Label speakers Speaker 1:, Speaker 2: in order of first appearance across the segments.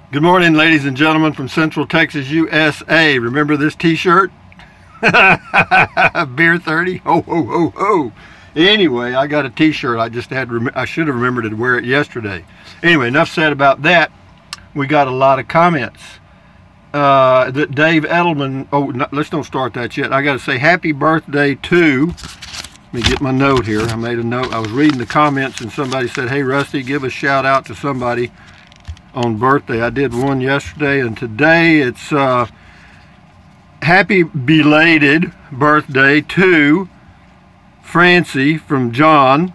Speaker 1: Good morning, ladies and gentlemen from Central Texas, USA. Remember this t-shirt? Beer 30? Ho, ho, ho, ho. Anyway, I got a t-shirt. I should have remembered to wear it yesterday. Anyway, enough said about that. We got a lot of comments. That Dave Edelman, let's don't start that yet. I got to say happy birthday to, let me get my note here. I made a note. I was reading the comments and somebody said, hey, Rusty, give a shout out to somebody on birthday. I did one yesterday, and today it's happy belated birthday to Francie from John.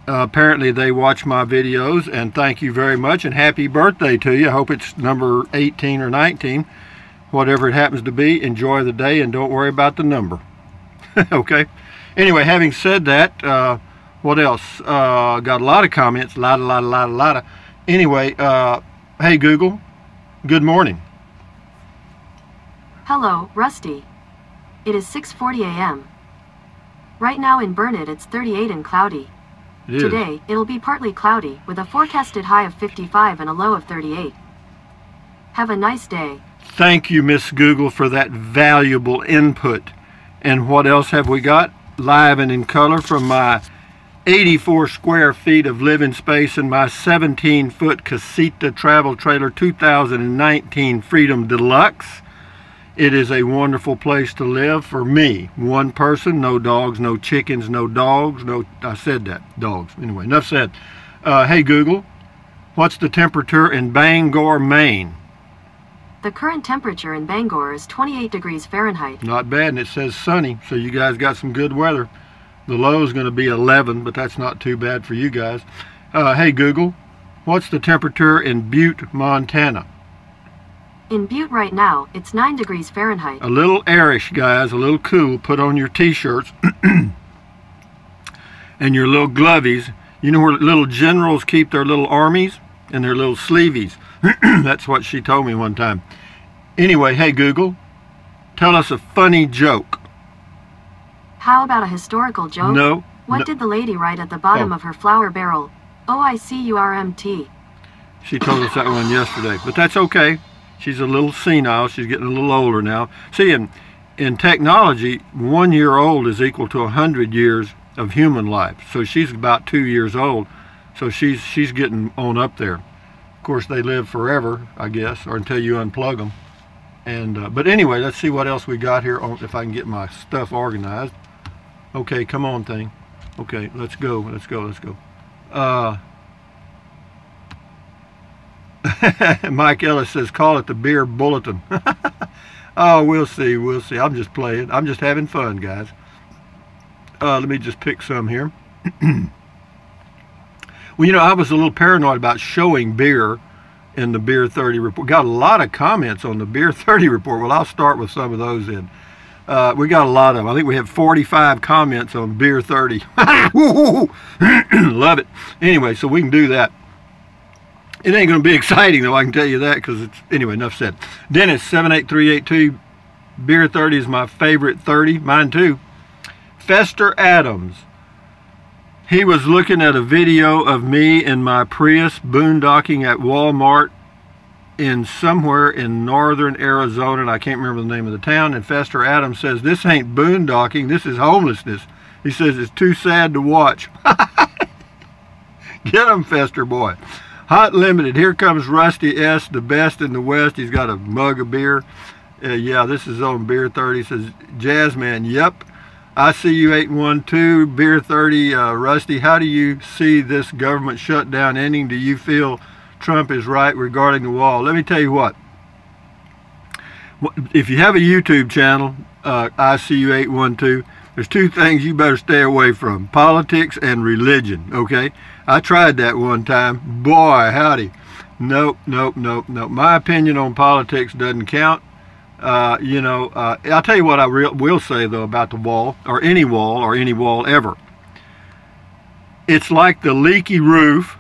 Speaker 1: Apparently they watch my videos, and thank you very much, and happy birthday to you. I hope it's number 18 or 19, whatever it happens to be. Enjoy the day and don't worry about the number. Okay, anyway, having said that, what else? Got a lot of comments, a lot of. Anyway, hey Google, good morning.
Speaker 2: Hello, Rusty. It is 6:40 a.m. Right now in Burnet it's 38 and cloudy. Today, it'll be partly cloudy, with a forecasted high of 55 and a low of 38. Have a nice day.
Speaker 1: Thank you, Miss Google, for that valuable input. And what else have we got? Live and in color from my 84 square feet of living space in my 17-foot Casita travel trailer 2019 Freedom Deluxe. It is a wonderful place to live for me. One person, no dogs, no chickens, no dogs, I said that, dogs. Anyway, enough said. Hey Google, what's the temperature in Bangor, Maine?
Speaker 2: The current temperature in Bangor is 28 degrees Fahrenheit.
Speaker 1: Not bad, and it says sunny, so you guys got some good weather. The low is going to be 11, but that's not too bad for you guys. Hey Google, what's the temperature in Butte, Montana?
Speaker 2: In Butte right now, it's 9 degrees Fahrenheit.
Speaker 1: A little airish, guys, a little cool. Put on your t-shirts and your little glovies. You know where little generals keep their little armies? And their little sleeveys. That's what she told me one time. Anyway, hey Google, tell us a funny joke.
Speaker 2: How about a historical joke?
Speaker 1: No.
Speaker 2: What did the lady write at the bottom of her flour barrel? OICURMT.
Speaker 1: She told us that one yesterday, but that's okay. She's a little senile. She's getting a little older now. See, in technology, 1 year old is equal to 100 years of human life. So she's about 2 years old. So she's getting on up there. Of course, they live forever, I guess, or until you unplug them. And but anyway, let's see what else we got here. If I can get my stuff organized. Okay, come on, thing. Okay, let's go. Let's go. Let's go. Mike Ellis says, call it the beer bulletin. Oh, we'll see. We'll see. I'm just playing. I'm just having fun, guys. Let me just pick some here. Well, you know, I was a little paranoid about showing beer in the Beer 30 report. Got a lot of comments on the Beer 30 report. Well, I'll start with some of those in. We got a lot of them. I think we have 45 comments on Beer 30. Love it. Anyway, so we can do that. It ain't going to be exciting, though, I can tell you that, because it's, anyway, enough said. Dennis, 78382, Beer 30 is my favorite 30. Mine, too. Fester Adams. He was looking at a video of me in my Prius boondocking at Walmart in somewhere in northern Arizona, and I can't remember the name of the town, and Fester Adams says, this ain't boondocking, this is homelessness. He says, it's too sad to watch. Get him, Fester boy. Hot Limited, here comes Rusty S., the best in the West. He's got a mug of beer. Yeah, this is on Beer 30. He says, Jazzman, yep. I see you 812, Beer 30. Rusty, how do you see this government shutdown ending? Do you feel Trump is right regarding the wall? Let me tell you what. If you have a YouTube channel, I see you 812, there's two things you better stay away from: politics and religion, okay? I tried that one time. Boy, howdy. Nope. My opinion on politics doesn't count. You know, I'll tell you what I will say, though, about the wall, or any wall ever. It's like the leaky roof,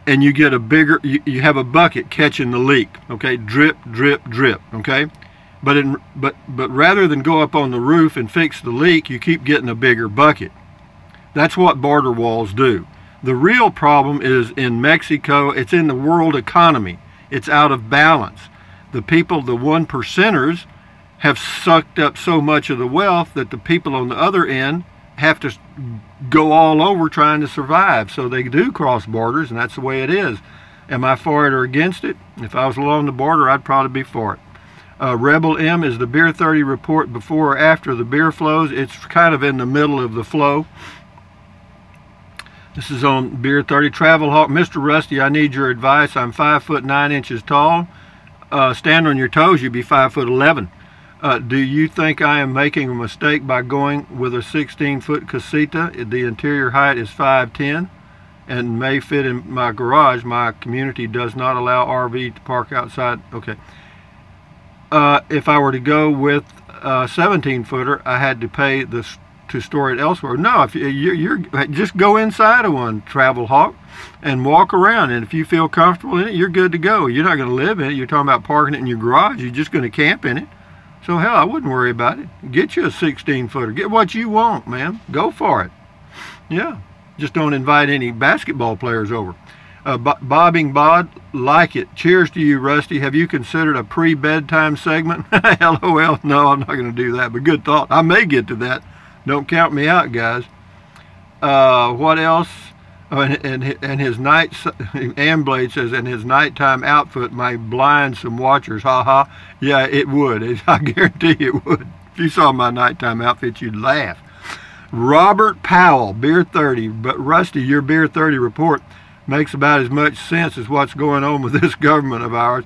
Speaker 1: and you get a bigger, you have a bucket catching the leak, okay? Drip, drip, drip, okay? But rather than go up on the roof and fix the leak, you keep getting a bigger bucket. That's what border walls do. The real problem is in Mexico. It's in the world economy. It's out of balance. The people, the 1%ers, have sucked up so much of the wealth that the people on the other end have to go all over trying to survive. So they do cross borders, and that's the way it is. Am I for it or against it? If I was along the border, I'd probably be for it. Rebel M, is the Beer 30 report before or after the beer flows? It's kind of in the middle of the flow. This is on Beer 30. Travel Hawk, Mr. Rusty, I need your advice. I'm 5 foot 9 inches tall. Stand on your toes, you'd be 5 foot 11. Do you think I am making a mistake by going with a 16-foot casita? The interior height is 5'10" and may fit in my garage. My community does not allow RV to park outside. Okay. If I were to go with a 17-footer, I had to pay to store it elsewhere. No, if you're just go inside of one, Travel Hawk, and walk around. And if you feel comfortable in it, you're good to go. You're not going to live in it. You're talking about parking it in your garage. You're just going to camp in it. So hell, I wouldn't worry about it. Get you a 16-footer. Get what you want, man. Go for it. Yeah. Just don't invite any basketball players over. Bobbing Bod, like it. Cheers to you, Rusty. Have you considered a pre-bedtime segment? LOL. No, I'm not going to do that, but good thought. I may get to that. Don't count me out, guys. What else? Oh, and his night, Amblade says, and his nighttime outfit might blind some watchers. Ha ha. Yeah, it would. I guarantee it would. If you saw my nighttime outfit, you'd laugh. Robert Powell, Beer 30. But Rusty, your Beer 30 report makes about as much sense as what's going on with this government of ours.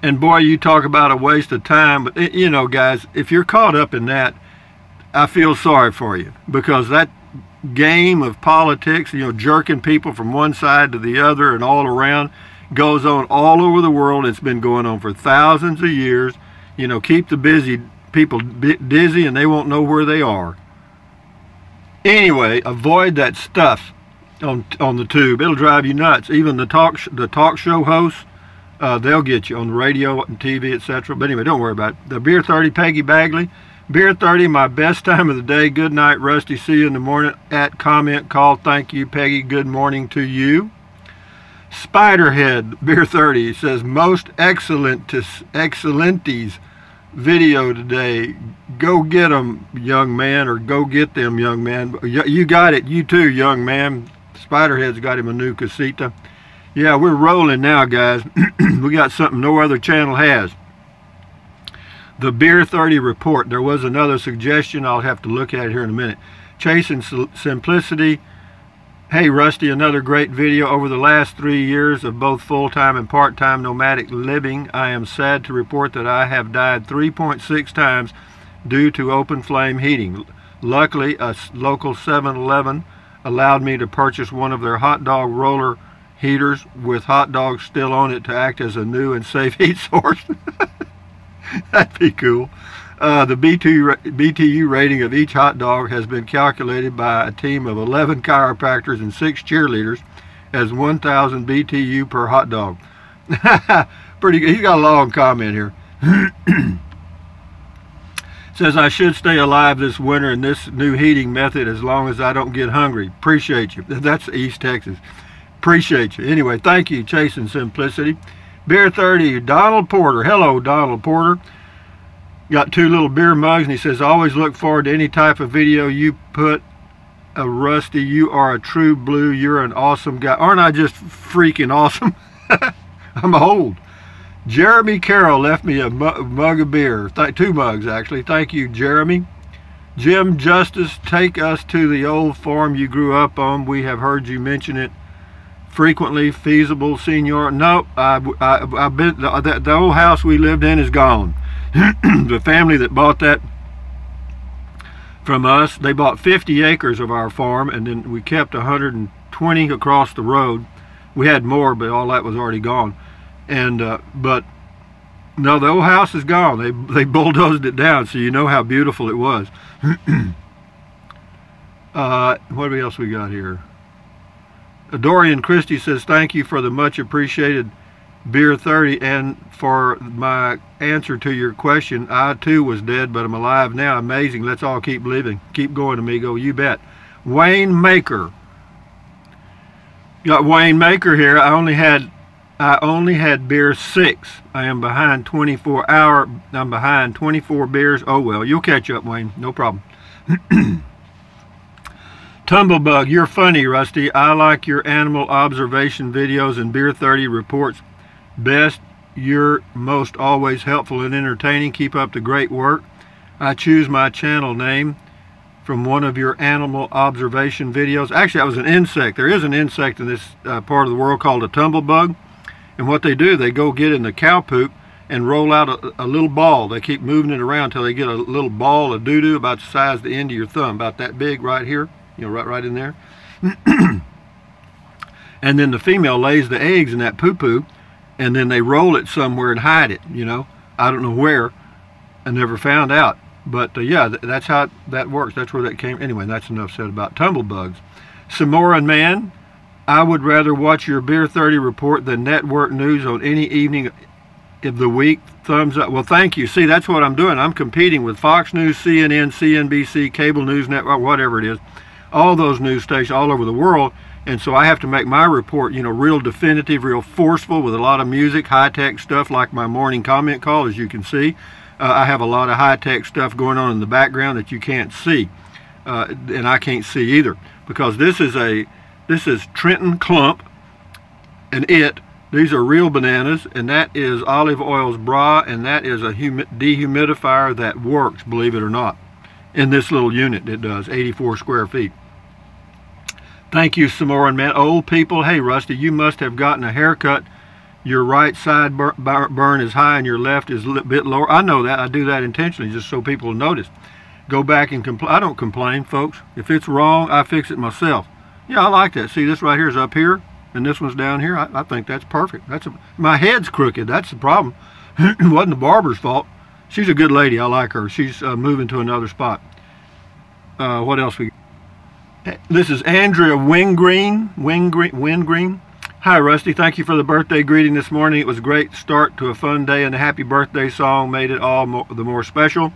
Speaker 1: And boy, you talk about a waste of time. But, you know, guys, if you're caught up in that, I feel sorry for you, because that game of politics, you know, jerking people from one side to the other and all around, goes on all over the world. It's been going on for thousands of years. You know, keep the busy people dizzy and they won't know where they are. Anyway, avoid that stuff on the tube. It'll drive you nuts. Even the talk show hosts, they'll get you on the radio and TV, etc. But anyway, don't worry about it. The Beer 30, Peggy Bagley. Beer 30, my best time of the day. Good night, Rusty. See you in the morning at comment call. Thank you, Peggy. Good morning to you. Spiderhead, Beer 30, says, most excellenties video today. Go get them, young man, or go get them, young man. You got it. You too, young man. Spiderhead's got him a new casita. Yeah, we're rolling now, guys. We got something no other channel has. The Beer 30 report. There was another suggestion. I'll have to look at it here in a minute. Chasing Simplicity. Hey, Rusty, another great video. Over the last 3 years of both full-time and part-time nomadic living, I am sad to report that I have died 3.6 times due to open flame heating. Luckily, a local 7-Eleven allowed me to purchase one of their hot dog roller heaters with hot dogs still on it to act as a new and safe heat source. That'd be cool. The BTU rating of each hot dog has been calculated by a team of 11 chiropractors and 6 cheerleaders as 1,000 BTU per hot dog. Pretty good. He's got a long comment here. Says, I should stay alive this winter in this new heating method as long as I don't get hungry. Appreciate you. That's East Texas. Appreciate you. Anyway, thank you, Chasing Simplicity. Beer 30, Donald Porter. Hello, Donald Porter. Got 2 little beer mugs, and he says, I always look forward to any type of video you put. Rusty, you are a true blue. You're an awesome guy. Aren't I just freaking awesome? I'm old. Jeremy Carroll left me a mug of beer. 2 mugs, actually. Thank you, Jeremy. Jim Justice, take us to the old farm you grew up on. We have heard you mention it frequently. Feasible, Senor? No, I've been. The old house we lived in is gone. The family that bought that from us, they bought 50 acres of our farm, and then we kept 120 across the road. We had more, but all that was already gone. And but no, the old house is gone. They bulldozed it down, so you know how beautiful it was. What else we got here? Dorian Christie says, thank you for the much appreciated Beer 30 and for my answer to your question. I too was dead, but I'm alive now. Amazing. Let's all keep living. Keep going, amigo. You bet. Wayne Maker. Got Wayne Maker here. I only had beer 6. I am behind 24 hour. I'm behind 24 beers. Oh well, you'll catch up, Wayne. No problem. Tumblebug, you're funny, Rusty. I like your animal observation videos and Beer 30 reports best. You're most always helpful and entertaining. Keep up the great work. I choose my channel name from one of your animal observation videos. Actually, that was an insect. There is an insect in this part of the world called a tumblebug. And what they do, they go get in the cow poop and roll out a little ball. They keep moving it around until they get a little ball of doo-doo about the size of the end of your thumb, about that big right here, you know, right in there. And then the female lays the eggs in that poo-poo, and then they roll it somewhere and hide it, you know. I don't know where. I never found out. But yeah, that's how that works. That's where that came. Anyway, that's enough said about tumblebugs. Samoran Man, I would rather watch your Beer 30 report than network news on any evening of the week. Thumbs up. Well, thank you. See, that's what I'm doing. I'm competing with Fox News, CNN, CNBC, Cable News Network, whatever it is, all those news stations all over the world. And so I have to make my report, you know, real definitive, real forceful, with a lot of music, high-tech stuff like my morning comment call, as you can see. I have a lot of high-tech stuff going on in the background that you can't see, and I can't see either, because this is Trenton Clump, and these are real bananas, and that is Olive Oil's bra, and that is a dehumidifier that works, believe it or not, in this little unit. It does 84 square feet. Thank you, Samoran Man. Old people, hey Rusty, you must have gotten a haircut. Your right side burn is high and your left is a bit lower. I know that. I do that intentionally just so people will notice. Go back and complain. I don't complain, folks. If it's wrong, I fix it myself. Yeah, I like that. See, this right here is up here and this one's down here. I think that's perfect. My head's crooked. That's the problem. It wasn't the barber's fault. She's a good lady. I like her. She's moving to another spot. What else we got? This is Andrea Wingreen. Hi, Rusty. Thank you for the birthday greeting this morning. It was a great start to a fun day, and the happy birthday song made it all the more special.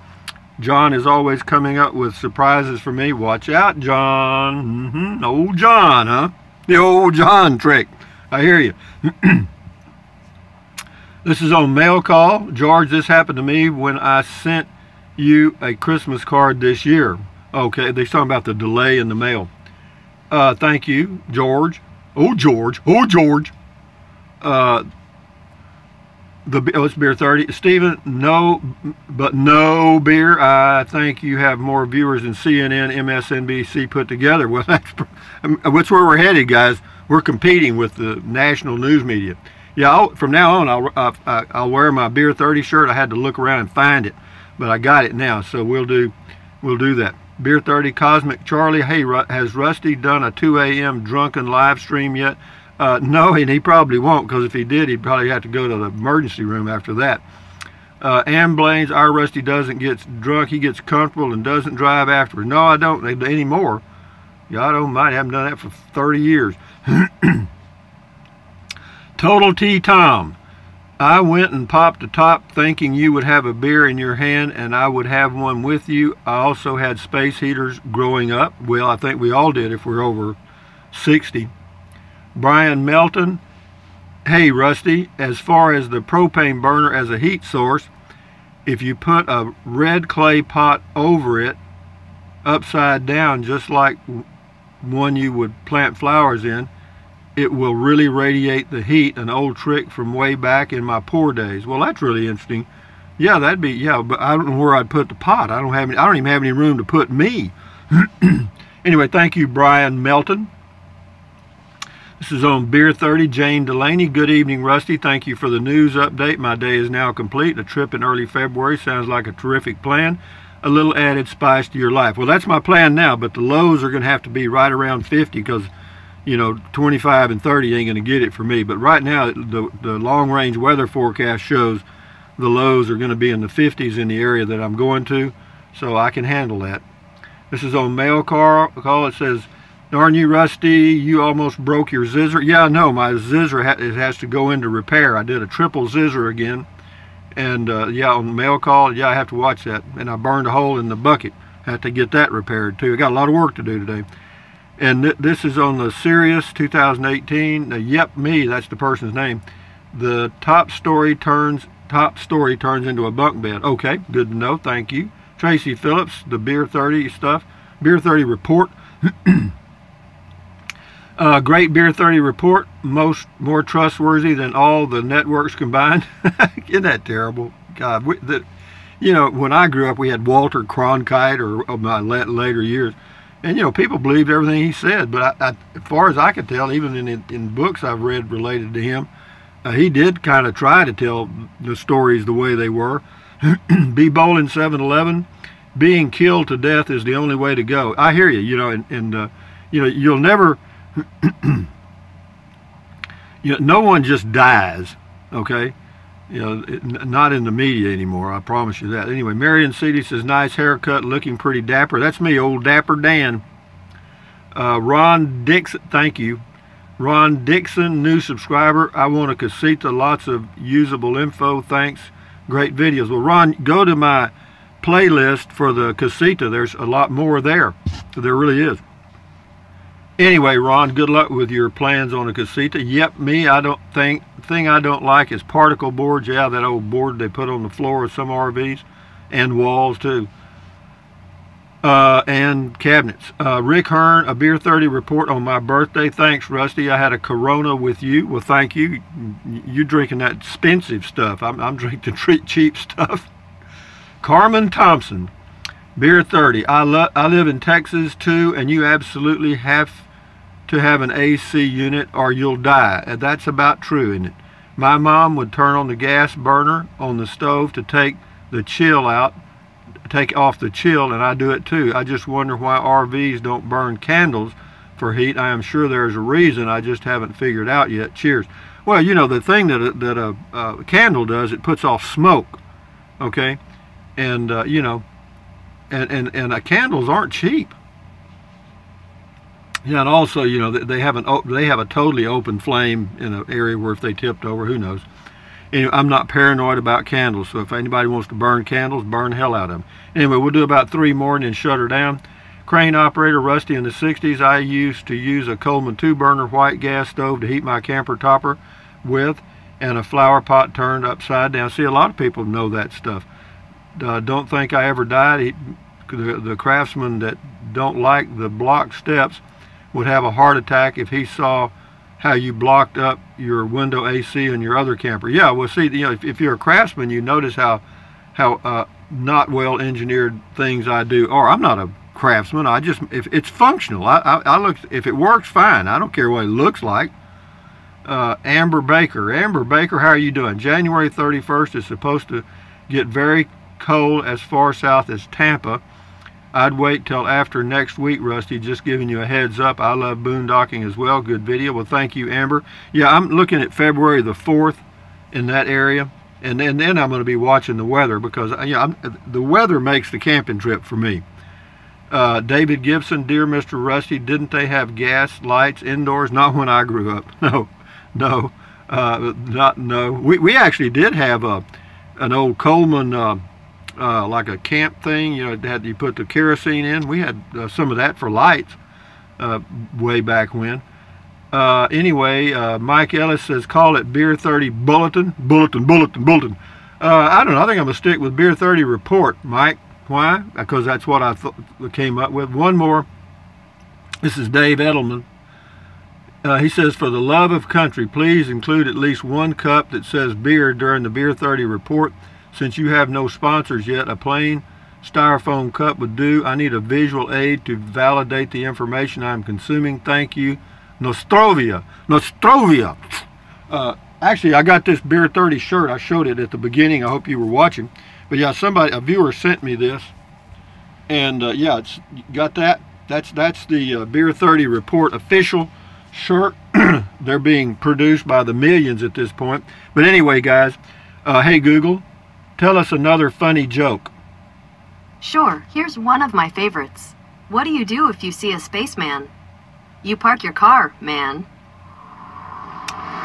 Speaker 1: John is always coming up with surprises for me. Watch out, John. Old John, huh? The old John trick. I hear you. This is on mail call. George, this happened to me when I sent you a Christmas card this year. Okay, they're talking about the delay in the mail. Thank you, George. Oh, George. Oh, George. It's Beer 30. Stephen, no, but no beer. I think you have more viewers than CNN, MSNBC put together. Well, that's where we're headed, guys. We're competing with the national news media. Yeah, from now on, I'll wear my Beer 30 shirt. I had to look around and find it, but I got it now, so we'll do that. Beer 30 Cosmic Charlie, hey, has Rusty done a 2 a.m. drunken live stream yet? No, and he probably won't, because if he did, he'd probably have to go to the emergency room after that. Amblanes, our Rusty doesn't get drunk, he gets comfortable and doesn't drive afterwards. No, I don't anymore. God almighty, I haven't done that for 30 years. Total T Tom, I went and popped a top thinking you would have a beer in your hand and I would have one with you. I also had space heaters growing up. Well, I think we all did if we're over 60. Brian Melton, hey Rusty, as far as the propane burner as a heat source, if you put a red clay pot over it upside down, just like one you would plant flowers in, it will really radiate the heat, an old trick from way back in my poor days. Well, that's really interesting. Yeah, that'd be, yeah, but I don't know where I'd put the pot. I don't even have any room to put me. Anyway, thank you, Brian Melton. This is on Beer 30, Jane Delaney. Good evening, Rusty. Thank you for the news update. My day is now complete. A trip in early February sounds like a terrific plan. A little added spice to your life. Well, that's my plan now, but the lows are going to have to be right around 50 because, you know, 25 and 30 ain't going to get it for me. But right now, the long-range weather forecast shows the lows are going to be in the 50s in the area that I'm going to, so I can handle that. This is on mail call. It says, darn you, Rusty, you almost broke your zizzer. Yeah, I know, my zizzer it has to go into repair. I did a triple zizzer again. And, yeah, on the mail call, yeah, I have to watch that. And I burned a hole in the bucket. Had to get that repaired, too. I got a lot of work to do today. And this is on the Sirius 2018. Yep, me, that's the person's name. The top story turns into a bunk bed. Okay, good to know. Thank you. Tracy Phillips, the Beer 30 stuff. Beer 30 report. Great Beer 30 report. More trustworthy than all the networks combined. Isn't that terrible? God, you know, when I grew up, we had Walter Cronkite, or my later years. And, you know, people believed everything he said. But as far as I could tell, even in books I've read related to him, he did kind of try to tell the stories the way they were. B. Bowling 7-Eleven, being killed to death is the only way to go. I hear you, you know, and you know, you'll never, you know, no one just dies, okay? You know, not in the media anymore, I promise you that. Anyway, Marion City says, nice haircut, looking pretty dapper. That's me, old Dapper Dan. Ron Dixon, thank you. Ron Dixon, new subscriber. I want a casita, lots of usable info, thanks. Great videos. Well, Ron, go to my playlist for the casita. There's a lot more there. There really is. Anyway, Ron, good luck with your plans on a casita. Yep, me, I don't think, thing I don't like is particle boards. Yeah, that old board they put on the floor of some RVs, and walls too. And cabinets. Rick Hearn, a Beer 30 report on my birthday. Thanks, Rusty. I had a Corona with you. Well, thank you. You drinking that expensive stuff. I'm drinking cheap stuff. Carmen Thompson, Beer 30. I live in Texas too, and you absolutely have to have an AC unit or you'll die. And that's about true, isn't it? My mom would turn on the gas burner on the stove to take the chill out, take off the chill, and I do it too. I just wonder why RVs don't burn candles for heat. I am sure there's a reason, I just haven't figured out yet. Cheers. Well, you know, the thing that a candle does, it puts off smoke, okay? And you know, and candles aren't cheap. Yeah, and also, you know, they have a totally open flame in an area where if they tipped over, who knows. Anyway, I'm not paranoid about candles, so if anybody wants to burn candles, burn the hell out of them. Anyway, we'll do about 3 more and then shut her down. Crane operator, Rusty. In the 60s, I used to use a Coleman 2-burner white gas stove to heat my camper topper with, and a flower pot turned upside down. See, a lot of people know that stuff. Don't think I ever died. The craftsman that don't like the block steps would have a heart attack if he saw how you blocked up your window AC in your other camper. Yeah, well, see, you know, if you're a craftsman, you notice how not well engineered things I do. Or I'm not a craftsman. I just, if it's functional, I look, if it works, fine. I don't care what it looks like. Amber Baker, how are you doing? January 31st is supposed to get very cold as far south as Tampa. I'd wait till after next week, Rusty, just giving you a heads up. I love boondocking as well. Good video. Well, thank you, Amber. Yeah, I'm looking at February the 4th in that area, and then I'm going to be watching the weather, because the weather makes the camping trip for me. David Gibson, dear Mr. Rusty, didn't they have gas lights indoors? Not when I grew up. No. We actually did have an old Coleman like a camp thing, you know, you put the kerosene in. We had some of that for lights way back when. Anyway, Mike Ellis says, call it Beer 30 Bulletin. I don't know. I think I'm going to stick with Beer 30 Report, Mike. Why? Because that's what I came up with. One more. This is Dave Edelman. He says, for the love of country, please include at least 1 cup that says beer during the Beer 30 Report. Since you have no sponsors yet, a plain styrofoam cup would do. I need a visual aid to validate the information I'm consuming. Thank you. Nostrovia. Actually, I got this Beer 30 shirt. I showed it at the beginning. I hope you were watching. But yeah, a viewer sent me this. And yeah, it's got that. That's the Beer 30 Report official shirt. They're being produced by the millions at this point. But anyway, guys, hey Google, tell us another funny joke.
Speaker 2: Sure, here's one of my favorites. What do you do if you see a spaceman? You park your car, man.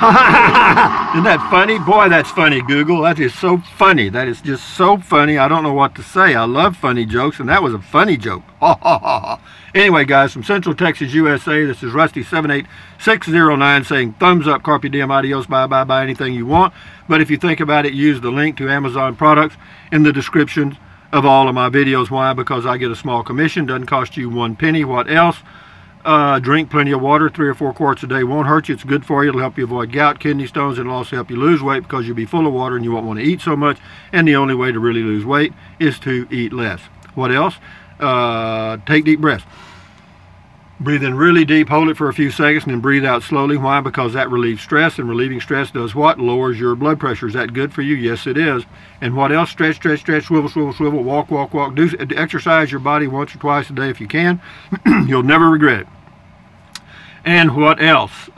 Speaker 1: Isn't that funny? Boy, that's funny, Google. That is so funny. That is just so funny. I don't know what to say. I love funny jokes, and that was a funny joke. Anyway, guys, from Central Texas, USA, this is Rusty78609 saying thumbs up, carpe diem, adios, bye-bye, buy anything you want. But if you think about it, use the link to Amazon products in the description of all of my videos. Why? Because I get a small commission. Doesn't cost you 1 penny. What else? Drink plenty of water. 3 or 4 quarts a day won't hurt you. It's good for you. It'll help you avoid gout, kidney stones, and it'll also help you lose weight because you'll be full of water and you won't want to eat so much. And the only way to really lose weight is to eat less. What else? Take deep breaths. Breathe in really deep, hold it for a few seconds, and then breathe out slowly. Why? Because that relieves stress, and relieving stress does what? Lowers your blood pressure. Is that good for you? Yes, it is. And what else? Stretch, stretch, stretch, swivel, swivel, swivel, walk, walk, walk. Do exercise your body once or twice a day if you can. You'll never regret it. And what else?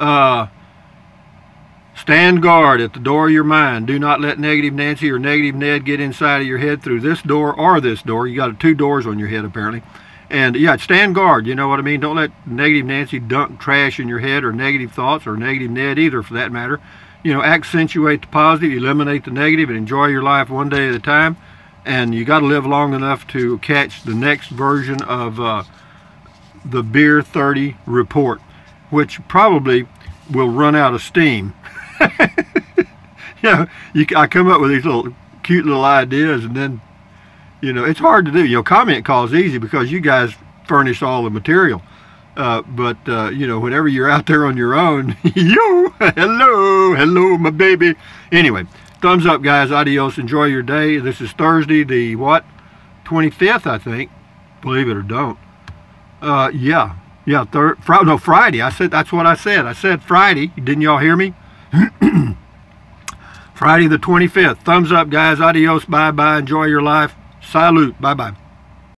Speaker 1: Stand guard at the door of your mind. Do not let Negative Nancy or Negative Ned get inside of your head through this door or this door. You got 2 doors on your head, apparently. And yeah, stand guard, you know what I mean? Don't let Negative Nancy dunk trash in your head, or negative thoughts, or Negative Ned either, for that matter. You know, accentuate the positive, eliminate the negative, and enjoy your life one day at a time. And you got to live long enough to catch the next version of the Beer 30 report, which probably will run out of steam. I come up with these cute little ideas, and then, you know, it's hard to do. You know, comment calls easy because you guys furnish all the material. But you know, whenever you're out there on your own, hello, my baby. Anyway, thumbs up, guys. Adios. Enjoy your day. This is Thursday, the what? 25th, I think. Believe it or don't. Friday. I said, that's what I said. I said Friday. Didn't y'all hear me? Friday the 25th. Thumbs up, guys. Adios. Bye-bye. Enjoy your life. Salute. Bye-bye.